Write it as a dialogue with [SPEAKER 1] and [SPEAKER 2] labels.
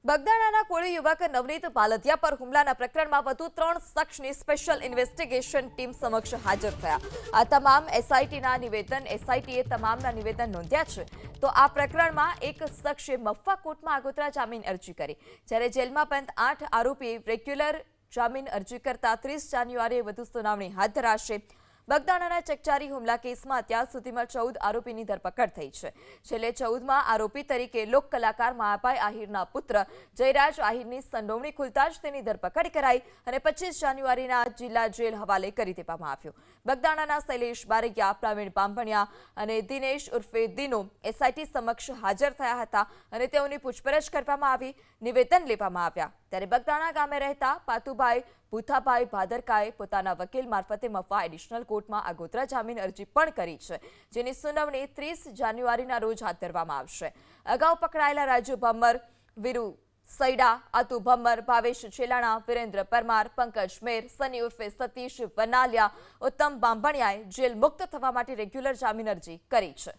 [SPEAKER 1] બગદાણાના કોળી યુવક નવનીત પાલધિયા પર હુમલાના પ્રકરણમાં વધુ 3 શખ્સની સ્પેશિયલ ઇન્વેસ્ટિગેશન ટીમ સમક્ષ હાજર થયા. આ તમામ એસઆઈટીએ તમામના નિવેદન નોંધ્યા છે. તો આ પ્રકરણમાં એક શખ્સે મફ્ફા કોર્ટમાં આગોતરા જામીન અરજી કરી, જ્યારે જેલમાં બંધ 8 આરોપીએ રેગ્યુલર જામીન અરજી કરતા 30 જાન્યુઆરીએ વધુ સુનાવણી હાથ ધરાશે. બગદાણાના ચકચારી હુમલા કેસમાં અત્યાર સુધીમાં 14 આરોપીની ધરપકડ થઈ છે. છેલ્લે 14મા આરોપી તરીકે લોક કલાકાર મહાભાઈ આહિરના પુત્ર જયરાજ આહિરની સંડોવણી ખુલતા જ તેની ધરપકડ કરાઈ અને 25 જાન્યુઆરીના જિલ્લા જેલ હવાલે કરી દેવામાં આવ્યો. બગદાણાના શૈલેષ બારૈયા, પ્રવીણ બાંભણિયા અને દિનેશ ઉર્ફે દિનો એસઆઈટી સમક્ષ હાજર થયા હતા અને તેઓની પૂછપરછ કરવામાં આવી, નિવેદન લેવામાં આવ્યા. ત્યારે બગદાણા ગામે રહેતા પાતુભાઈ ભૂથાભાઈ ભાદરકાએ પોતાના વકીલ મારફતે મફ્ફા એડિશનલ કોર્ટમાં આગોતરા જામીન અરજી પણ કરી છે, જેની સુનાવણી 30 જાન્યુઆરીના રોજ હાથ ધરવામાં આવશે. અગાઉ પકડાયેલા રાજુ ભમ્મર, વીરુ સૈડા, આતુ ભમ્મર, ભાવેશ છેલાણા, વિરેન્દ્ર પરમાર, પંકજ મેર, સની ઉર્ફે સતીશ વનાલિયા, ઉત્તમ બાંભણિયાએ જેલ મુક્ત થવા માટે રેગ્યુલર જામીન અરજી કરી છે.